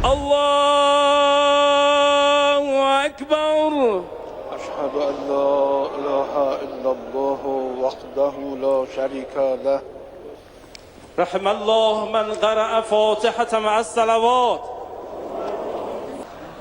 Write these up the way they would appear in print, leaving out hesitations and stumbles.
अल्लाहु अकबर। अशहदु अल्ला इलाहा इल्लल्लाह वहदहु ला शरीका लह। रहमल्लाहु मन क़रअ फ़ातिहत मअस सलावात।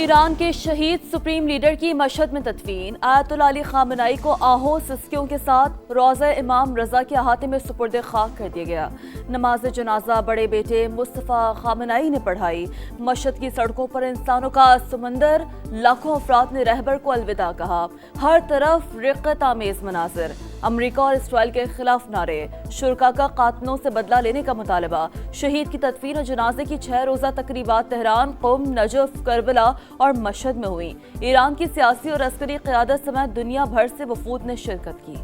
ईरान के शहीद सुप्रीम लीडर की मशहद में तदफीन। आयतुल्लाह अली खामनाई को आहों सिस्कियों के साथ रोज़ा इमाम रजा के अहाते में सुपुर्द खाक कर दिया गया। नमाज जनाजा बड़े बेटे मुस्तफ़ा खामनाई ने पढ़ाई। मशहद की सड़कों पर इंसानों का समंदर, लाखों अफराद ने रहबर को अलविदा कहा। हर तरफ रिक़्क़त आमेज मनाजिर। अमरीका और इसराइल के खिलाफ नारे। शुरका का कातलों से बदला लेने का मुतालबा। शहीद की तदफीन और जनाजे की 6 रोज़ा तकरीबात तेहरान, क़ुम, नजफ, करबला और मशहद में हुई। ईरान की सियासी और अस्करी क़यादत समेत दुनिया भर से वफूद ने शिरकत की।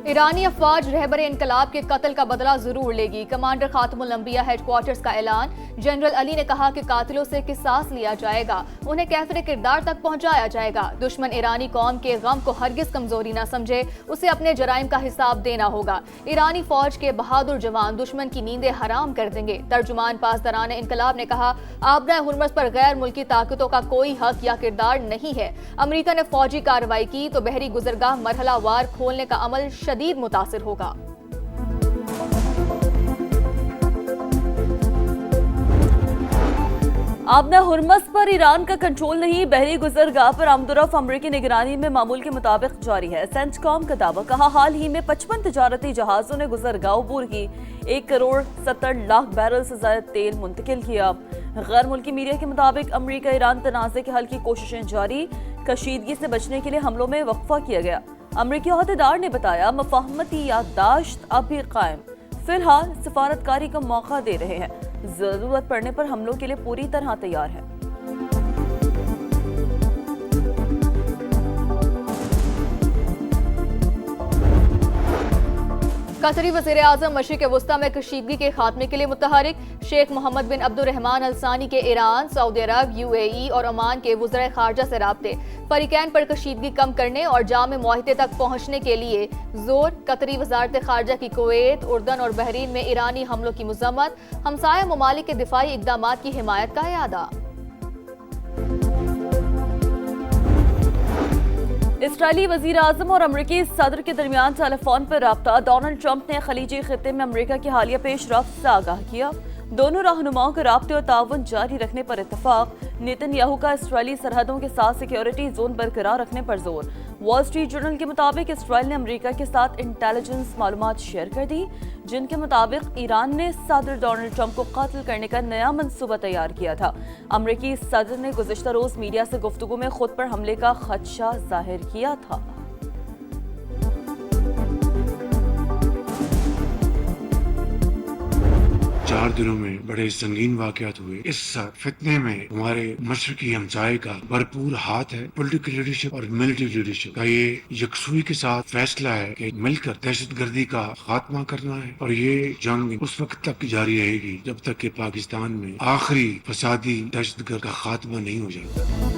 ईरानी अफवाज रहबर इनकलाब के कत्ल का बदला जरूर लेगी। कमांडर खातमुल अंबिया हेडक्वार्टर्स का ऐलान। जनरल अली ने कहा कि कातिलों से किसास लिया जाएगा, उन्हें कैफिर किरदार तक पहुंचाया जाएगा। दुश्मन ईरानी कौम के गम को हरगिज कमजोरी न समझे, उसे अपने जराइम का हिसाब देना होगा। ईरानी फौज के बहादुर जवान दुश्मन की नींदें हराम कर देंगे। तर्जुमान पासदारान इनकलाब ने कहा, आबरा हुर्मुज़ पर गैर मुल्की ताकतों का कोई हक या किरदार नहीं है। अमरीका ने फौजी कार्रवाई की तो बहरी गुजरगाह मरहला वार खोलने का अमल शदीद मुतासिर होगा। आबना हुर्मस पर ईरान का कंट्रोल नहीं। बहरी गुजरगाह पर आमदोरफ्त अमरीकी निगरानी में मामूल के मुताबिक जारी है। सेंटकॉम का दावा। कहा, हाल ही में 55 तजारती जहाजों ने गुजरगाह अबूर की। 1 करोड़ 70 लाख बैरल से ज्यादा तेल मुंतकिल किया। गैर मुल्की मीडिया के मुताबिक अमरीका ईरान तनाज़े के हल की कोशिशें जारी। कशीदगी से बचने के लिए हमलों में वक्फा किया गया। अमरीकी अहदेदार ने बताया, मफाहमती याददाश्त अब भी कायम। फिलहाल सिफारतकारी का मौका दे रहे हैं। जरूरत पड़ने पर हमलों के लिए पूरी तरह तैयार है। कतरी वज़ीर आज़म मशरिक़ वुस्ता में कशीदगी के खात्मे के लिए मुतहरिक। शेख मोहम्मद बिन अब्दुर्रहमान अल सानी के ईरान, सऊदी अरब, UAE और ओमान के वज़ीर ख़ारजा से राब्ते। फरीकैन पर कशीदगी कम करने और जाम मुआहिदे तक पहुँचने के लिए जोर। कतरी वज़ारत ख़ारजा की कुवैत, उर्दन और बहरीन में ईरानी हमलों की मज़म्मत। हमसाया ममालिक के दिफाई इक़दामात की हिमायत का इरादा। इसराइली वज़ीर आज़म और अमरीकी सदर के दरमियान टेलीफोन पर राब्ता। डोनाल्ड ट्रंप ने खलीजी खित्ते में अमरीका की हालिया पेशरफ्त से आगाह किया। दोनों रहनुमाओं के राब्ते और ताउन जारी रखने पर इत्तफाक। नेतन्याहू का इसराइली सरहदों के साथ सिक्योरिटी जोन बरकरार रखने पर जोर। वॉल स्ट्रीट जर्नल के मुताबिक इसराइल ने अमरीका के साथ इंटेलिजेंस मालूमात शेयर कर दी, जिनके मुताबिक ईरान ने सदर डोनाल्ड ट्रंप को कत्ल करने का नया मंसूबा तैयार किया था। अमरीकी सदर ने गुज़िश्ता रोज मीडिया से गुफ्तगू में खुद पर हमले का खदशा जाहिर किया था। 4 दिनों में बड़े संगीन वाकयात हुए। इस फितने में हमारे मशरकी हमसाये का भरपूर हाथ है। पॉलिटिकल लीडरशिप और मिलिट्री लीडरशिप का ये यकसुई के साथ फैसला है कि मिलकर दहशतगर्दी का खात्मा करना है। और ये जंग उस वक्त तक जारी रहेगी जब तक कि पाकिस्तान में आखिरी फसादी दहशतगर्द का खात्मा नहीं हो जाता।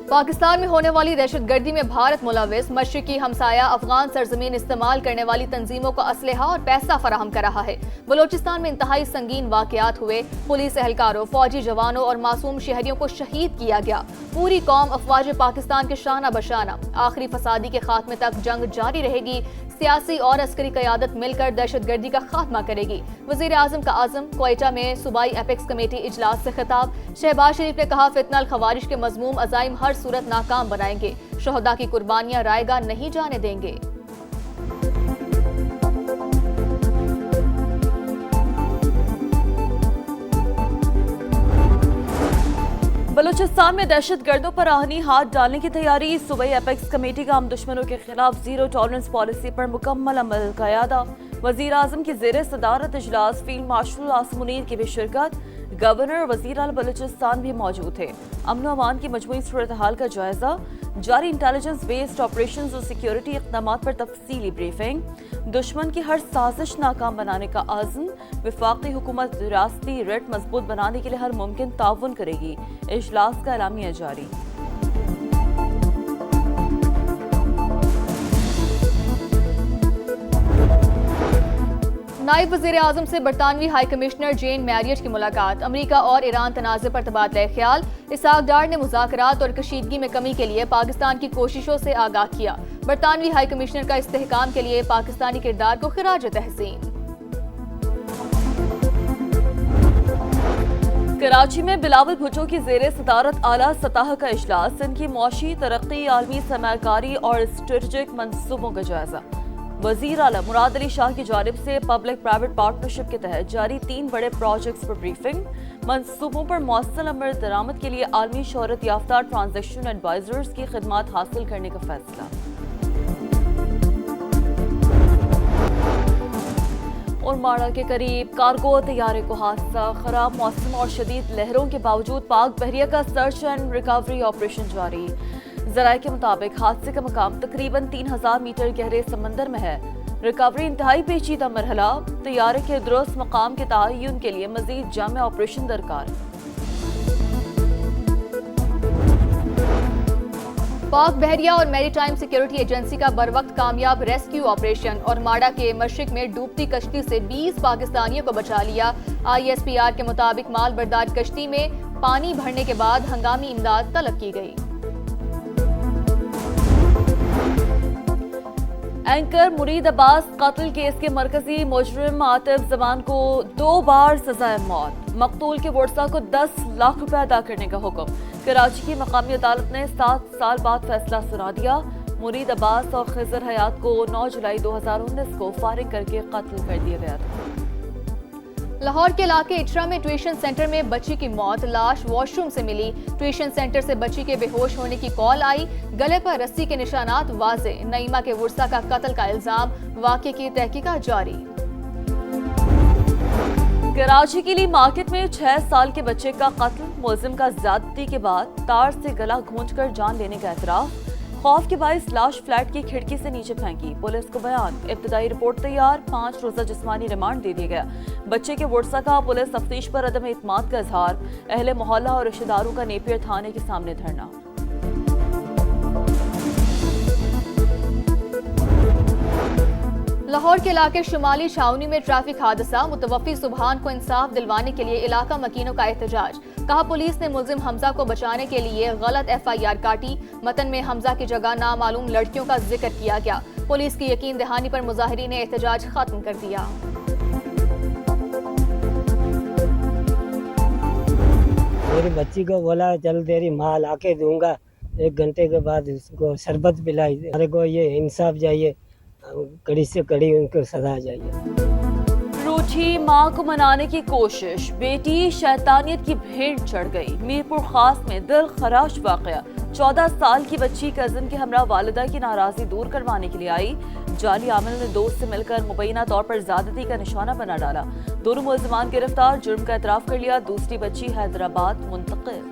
पाकिस्तान में होने वाली दहशतगर्दी में भारत मुलविस। मशरिकी हमसाया अफगान सरजमीन इस्तेमाल करने वाली तंजीमों को असलहा और पैसा फराहम कर रहा है। बलोचिस्तान में इंतहाई संगीन वाकयात हुए। पुलिस एहलकारों, फौजी जवानों और मासूम शहरियों को शहीद किया गया। पूरी कौम अफवाज पाकिस्तान के शाना बशाना। आखिरी फसादी के खात्मे तक जंग जारी रहेगी। सियासी और अस्करी क़यादत मिलकर दहशतगर्दी का खात्मा करेगी। वज़ीर आज़म का आज़म। क्वेटा में सूबाई एपेक्स कमेटी इजलास से खिताब। शहबाज शरीफ ने कहा, फितनल खवारिज के मज़मूम अज़ाइम हर सूरत नाकाम बनाएंगे। शहदा की कुर्बानियां रायगा नहीं जाने देंगे। बलूचिस्तान में दहशतगर्दों पर आहनी हाथ डालने की तैयारी। सूबाई एपेक्स कमेटी का हम दुश्मनों के खिलाफ जीरो टॉलरेंस पॉलिसी पर मुकम्मल अमल का इरादा। वज़ीर आज़म की ज़ेर सदारत इजलास। फील्ड मार्शल आसिम मुनीर की भी शिरकत। गवर्नर और वज़ीर आला बलूचिस्तान भी मौजूद थे। अमन अमान की मजमूई सूरत हाल का जायजा। जारी इंटेलिजेंस बेस्ड ऑपरेशन और सिक्योरिटी इक़दाम पर तफसीली ब्रीफिंग। दुश्मन की हर साजिश नाकाम बनाने का आज़म। वफाकी हुकूमत रियासती रेट मजबूत बनाने के लिए हर मुमकिन ताउन करेगी। इजलास का एलामिया जारी। नायब वज़ीर आज़म से बरतानवी हाई कमिश्नर जेन मैरियट की मुलाकात। अमरीका और ईरान तनाज़े पर तबादला ख्याल। इसहाक डार ने मुज़ाकरात और कशीदगी में कमी के लिए पाकिस्तान की कोशिशों से आगाह किया। बरतानवी हाई कमिश्नर का इस्तेहकाम के लिए पाकिस्तानी किरदार को खिराज तहसीन। कराची में बिलावल भुट्टो की ज़ेरे सदारत आला सतह का इजलास। सिंध की मौशी तरक्की, आलमी सरमाकारी और स्ट्रेटजिक मंसूबों का जायजा। वजीर आला मुराद अली शाह की जानिब से पब्लिक प्राइवेट पार्टनरशिप के तहत जारी 3 बड़े प्रोजेक्ट्स पर ब्रीफिंग। मंसूबों पर मौसल अमल दरामद के लिए आलमी शोहरत याफ्ता ट्रांजेक्शन एडवाइजर्स की खिदमात हासिल करने का फैसला। और माड़ा के करीब कार्गो तैयारे को हादसा। खराब मौसम और शदीद लहरों के बावजूद पाक बहरिया का सर्च एंड रिकवरी ऑपरेशन जारी। जराये के मुताबिक हादसे का मकाम तकरीबन 3000 मीटर गहरे समंदर में है। रिकवरी इंतहाई पेचीदा मरहला। तैयारे के दुरुस्त मकाम के तयन के लिए मजीद जामे ऑपरेशन दरकार। पाक बहरिया और मैरीटाइम सिक्योरिटी एजेंसी का बरवक्त कामयाब रेस्क्यू ऑपरेशन। और माड़ा के मशरिक में डूबती कश्ती से 20 पाकिस्तानियों को बचा लिया। ISPR के मुताबिक माल बरदार कश्ती में पानी भरने के बाद हंगामी इमदाद तलब की गई। एंकर मुरीद अब्बास कत्ल केस के मरकजी मुजरिम आतिफ जमान को 2 बार सजाए मौत। मकतूल के वर्सा को 10 लाख रुपए अदा करने का हुक्म। कराची की मकामी अदालत ने 7 साल बाद फैसला सुना दिया। मुरीद अब्बास और खिजर हयात को 9 जुलाई 2019 को फारिग करके कत्ल कर दिया गया था। लाहौर के इलाके इटरा में ट्यूशन सेंटर में बच्ची की मौत। लाश वॉशरूम से मिली। ट्यूशन सेंटर से बच्ची के बेहोश होने की कॉल आई। गले पर रस्सी के निशानात वाजे। नईमा के वर्सा का कत्ल का इल्जाम। वाक़े की तहकीकात जारी। कराची के लिए मार्केट में 6 साल के बच्चे का कत्ल। मुलजिम का ज्यादती के बाद तार से गला घोंचकर जान लेने का एतराफ। खौफ के बाइस लाश फ्लैट की खिड़की से नीचे फेंकी। पुलिस को बयान। इब्तदाई रिपोर्ट तैयार। 5 रोजा जिस्मानी रिमांड दे दिया गया। बच्चे के वर्सा का पुलिस तफ्तीश पर अदम इत्मीनान का इजहार। अहले मोहल्ला और रिश्तेदारों का नेपियर थाने के सामने धरना। लाहौर के इलाके शुमाली छावनी में ट्रैफिक हादसा। मुतवफ़ी सुबहान को इंसाफ दिलवाने के लिए इलाका मकीनों का एहतजाज। कहा पुलिस ने मुलजिम हमजा को बचाने के लिए गलत FIR काटी। मतन में हमजा की जगह नामालूम लड़कियों का जिक्र किया गया। पुलिस की यकीन दहानी पर मुजाहिरीन ने एहतजाज खत्म कर दिया। मेरी बच्ची को बोला चल तेरी माँ ला के दूंगा। 1 घंटे के बाद उसको शरबत पिलाई। मेरे को ये इंसाफ चाहिए, कड़ी से कड़ी उनको सजा चाहिए। रूठी मां को मनाने की कोशिश। बेटी शैतानियत की भेंट चढ़ गई। मीरपुर खास में दिल खराश वाकया। 14 साल की बच्ची कजन के हमरा वालिदा की नाराजगी दूर करवाने के लिए आई। जाली आमिल ने दोस्त से मिलकर मुबैना तौर पर ज्यादती का निशाना बना डाला। दोनों मुलजिमान गिरफ्तार। जुर्म का एतराफ कर लिया। दूसरी बच्ची हैदराबाद मुंतकिल।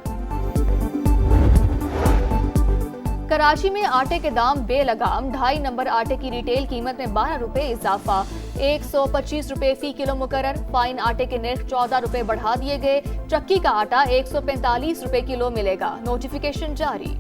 कराची में आटे के दाम बेलगाम। 2.5 नंबर आटे की रिटेल कीमत में 12 रुपए इजाफा। 125 रुपए फी किलो मुकर्रर। फाइन आटे के निर्ख 14 रुपए बढ़ा दिए गए। चक्की का आटा 145 रुपए किलो मिलेगा। नोटिफिकेशन जारी।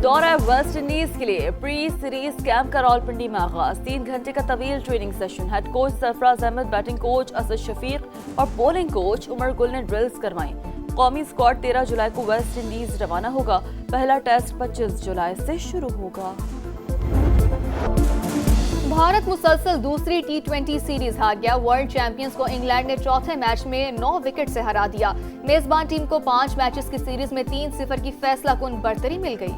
दौरा वेस्ट इंडीज के लिए प्री सीरीज कैंप का रावलपिंडी में आगाज। 3 घंटे का तवील training session. Head coach Sarfaraz Ahmed, batting coach Asad Shafiq और बॉलिंग कोच उमर गुल ने ड्रिल्स करवाई। कौमी स्क्वाड 13 जुलाई को वेस्ट इंडीज रवाना होगा। पहला टेस्ट 25 जुलाई से शुरू होगा। भारत मुसलसल दूसरी T20 सीरीज हार गया। वर्ल्ड चैंपियंस को इंग्लैंड ने चौथे मैच में 9 विकेट से हरा दिया। मेजबान टीम को 5 मैचेस की सीरीज में 3-0 की फैसला कुन बढ़तरी मिल गई।